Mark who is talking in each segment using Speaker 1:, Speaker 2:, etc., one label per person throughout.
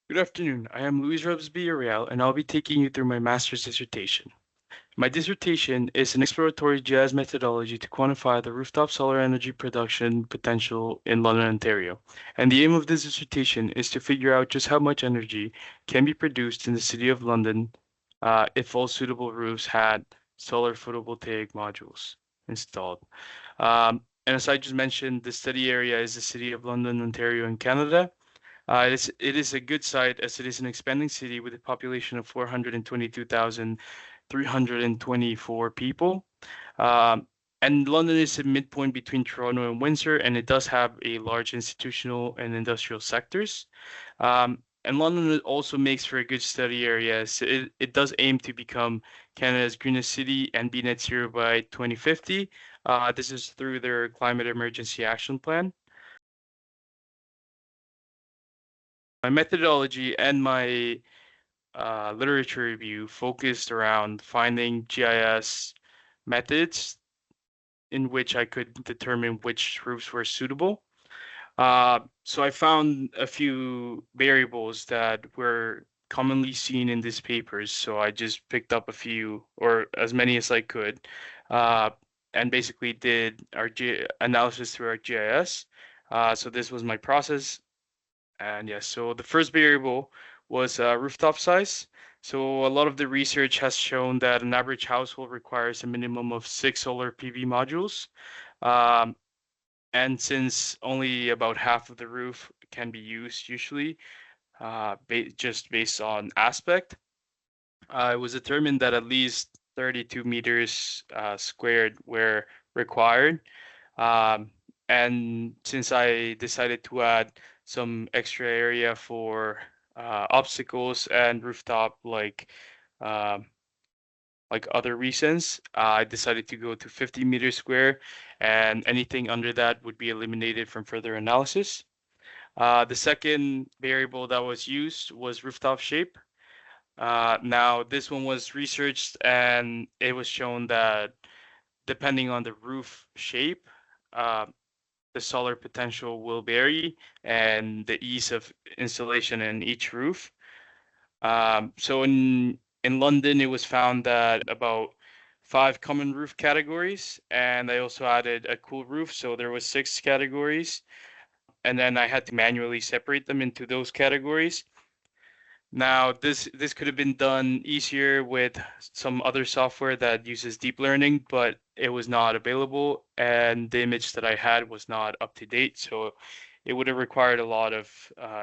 Speaker 1: Good afternoon. I am Robles Villarreal, and I'll be taking you through my master's dissertation. My dissertation is an exploratory GIS methodology to quantify the rooftop solar energy production potential in London, Ontario. And the aim of this dissertation is to figure out just how much energy can be produced in the city of London if all suitable roofs had solar photovoltaic modules installed. And as I just mentioned, the study area is the city of London, Ontario, in Canada. It is a good site as it is an expanding city with a population of 422,324 people. Um, and London is a midpoint between Toronto and Windsor, and it does have a large institutional and industrial sectors. And London also makes for a good study area. So it does aim to become Canada's greenest city and be net zero by 2050. This is through their climate emergency action plan. My methodology and my literature review focused around finding GIS methods in which I could determine which roofs were suitable. So I found a few variables that were commonly seen in these papers. So I just picked up a few or as many as I could, uh, and basically did our analysis through our GIS. So this was my process. And yes, so the first variable was rooftop size. So a lot of the research has shown that an average household requires a minimum of 6 solar PV modules. Um, and since only about half of the roof can be used usually, just based on aspect, it was determined that at least 32 meters squared were required. Um, and since I decided to add some extra area for obstacles and rooftop um, like other reasons, I decided to go to 50 meters square, and anything under that would be eliminated from further analysis. The second variable that was used was rooftop shape. Now, this one was researched, and it was shown that depending on the roof shape, uh, the solar potential will vary and the ease of installation in each roof. So in London, it was found that about 5 common roof categories, and I also added a cool roof, so there was 6 categories, and then I had to manually separate them into those categories. Now, this could have been done easier with some other software that uses deep learning, but it was not available, and the image that I had was not up to date, so it would have required a lot of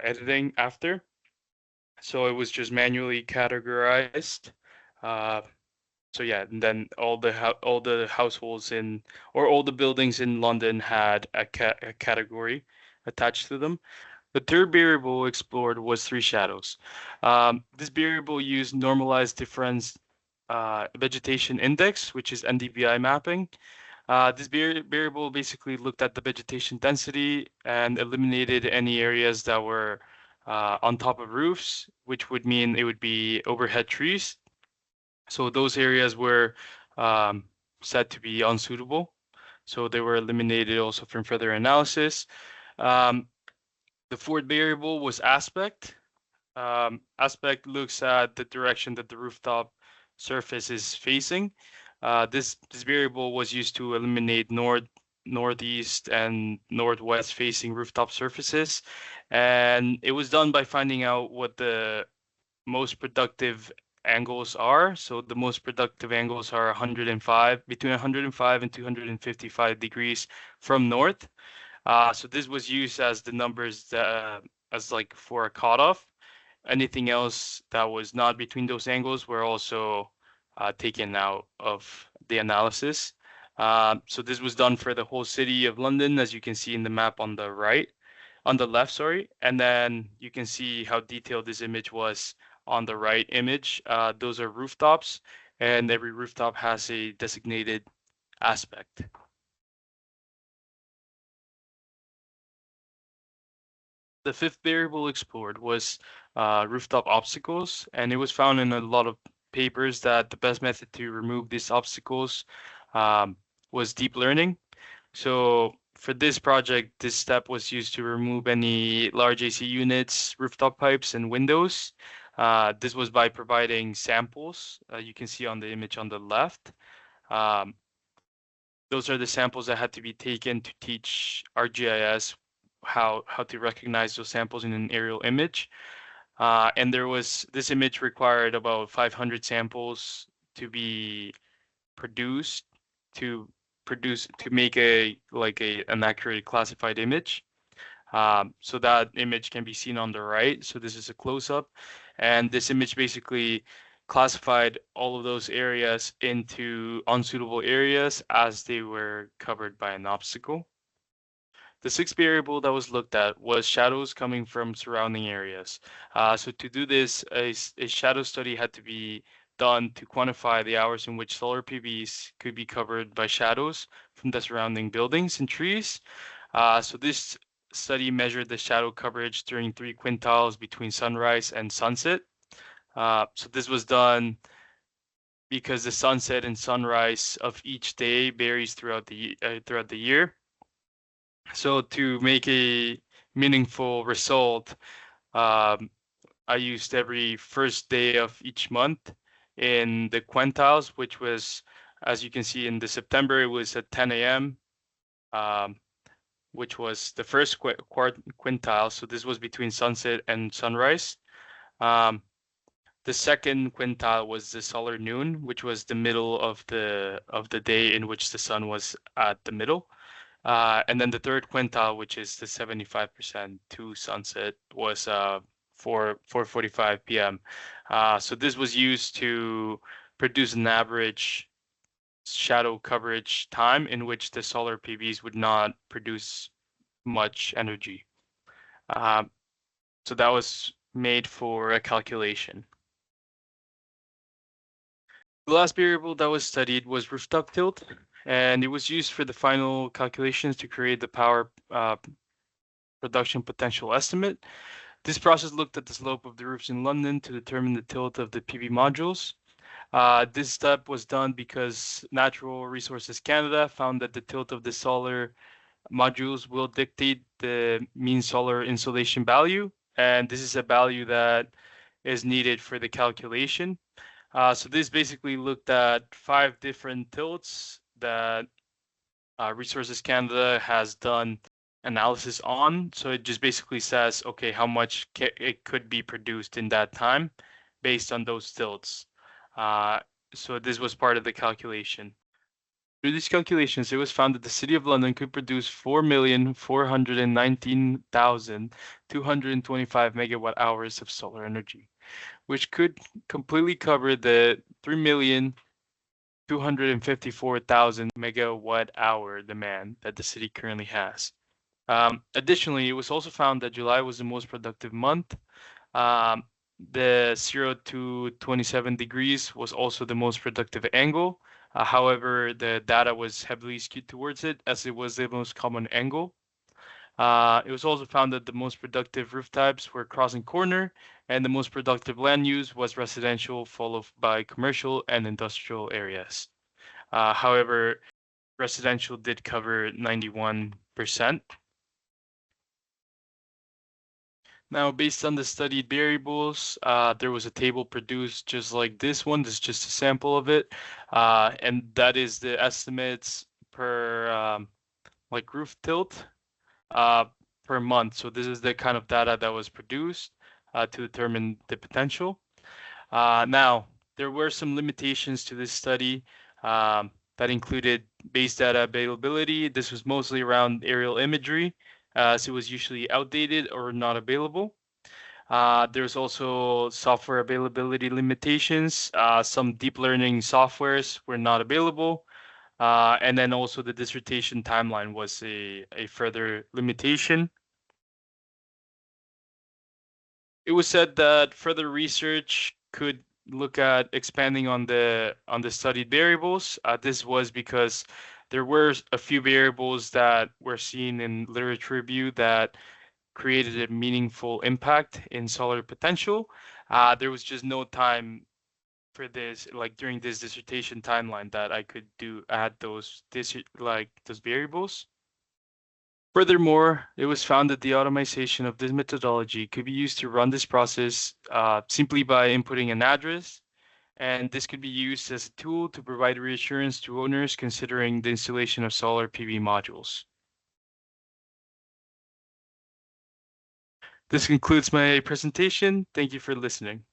Speaker 1: editing after. So it was just manually categorized. Uh, so yeah, and then all the households in or all the buildings in London had a category attached to them. The third variable explored was three shadows. This variable used normalized difference vegetation index, which is NDVI mapping. This variable basically looked at the vegetation density and eliminated any areas that were on top of roofs, which would mean it would be overhead trees. So those areas were um, said to be unsuitable. So they were eliminated also from further analysis. Um, the fourth variable was aspect. Aspect looks at the direction that the rooftop surface is facing. This variable was used to eliminate northeast, and northwest facing rooftop surfaces, and it was done by finding out what the most productive angles are. So the most productive angles are 105, between 105 and 255 degrees from north. So this was used as the numbers as like for a cutoff. Anything else that was not between those angles were also taken out of the analysis. So this was done for the whole city of London, as you can see in the map on the right, on the left, sorry. And then you can see how detailed this image was on the right image. Those are rooftops, and every rooftop has a designated aspect. The fifth variable explored was rooftop obstacles, and it was found in a lot of papers that the best method to remove these obstacles um, was deep learning. So for this project, this step was used to remove any large AC units, rooftop pipes, and windows. This was by providing samples. You can see on the image on the left. Um, those are the samples that had to be taken to teach ArcGIS how to recognize those samples in an aerial image. And this image required about 500 samples to be produced to make an accurate classified image. So that image can be seen on the right. So this is a close-up, and this image basically classified all of those areas into unsuitable areas as they were covered by an obstacle. The sixth variable that was looked at was shadows coming from surrounding areas. So to do this, a shadow study had to be done to quantify the hours in which solar PVs could be covered by shadows from the surrounding buildings and trees. So this study measured the shadow coverage during 3 quintiles between sunrise and sunset. So this was done because the sunset and sunrise of each day varies throughout the year. So to make a meaningful result, um, I used every first day of each month in the quintiles, which was, as you can see in the September, it was at 10 a.m., um, which was the first quintile. So this was between sunset and sunrise. The second quintile was the solar noon, which was the middle of the day in which the sun was at the middle. And then the third quintile, which is the 75% to sunset, was 4:45 p.m. So this was used to produce an average shadow coverage time in which the solar PVs would not produce much energy. So that was made for a calculation. The last variable that was studied was rooftop tilt, and it was used for the final calculations to create the power production potential estimate. This process looked at the slope of the roofs in London to determine the tilt of the PV modules. This step was done because Natural Resources Canada found that the tilt of the solar modules will dictate the mean solar insolation value, and this is a value that is needed for the calculation. So this basically looked at 5 different tilts that Resources Canada has done analysis on. So it just basically says, okay, how much it could be produced in that time based on those tilts. So this was part of the calculation. Through these calculations, it was found that the City of London could produce 4,419,225 megawatt hours of solar energy, which could completely cover the 3,254,000 megawatt hour demand that the city currently has. Additionally, it was also found that July was the most productive month. Um, the 0 to 27 degrees was also the most productive angle. However, the data was heavily skewed towards it as it was the most common angle. It was also found that the most productive roof types were crossing corner, and the most productive land use was residential, followed by commercial and industrial areas. However, residential did cover 91%. Now, based on the studied variables, there was a table produced just like this one. This is just a sample of it. And that is the estimates per roof tilt per month. So this is the kind of data that was produced to determine the potential. Now, there were some limitations to this study that included base data availability. This was mostly around aerial imagery, as it was usually outdated or not available. There's also software availability limitations. Some deep learning softwares were not available. And then also the dissertation timeline was a further limitation. It was said that further research could look at expanding on the studied variables. This was because there were a few variables that were seen in literature review that created a meaningful impact in solar potential. There was just no time for this, like during this dissertation timeline, that I could add those variables. Furthermore, it was found that the automation of this methodology could be used to run this process simply by inputting an address, and this could be used as a tool to provide reassurance to owners considering the installation of solar PV modules. This concludes my presentation. Thank you for listening.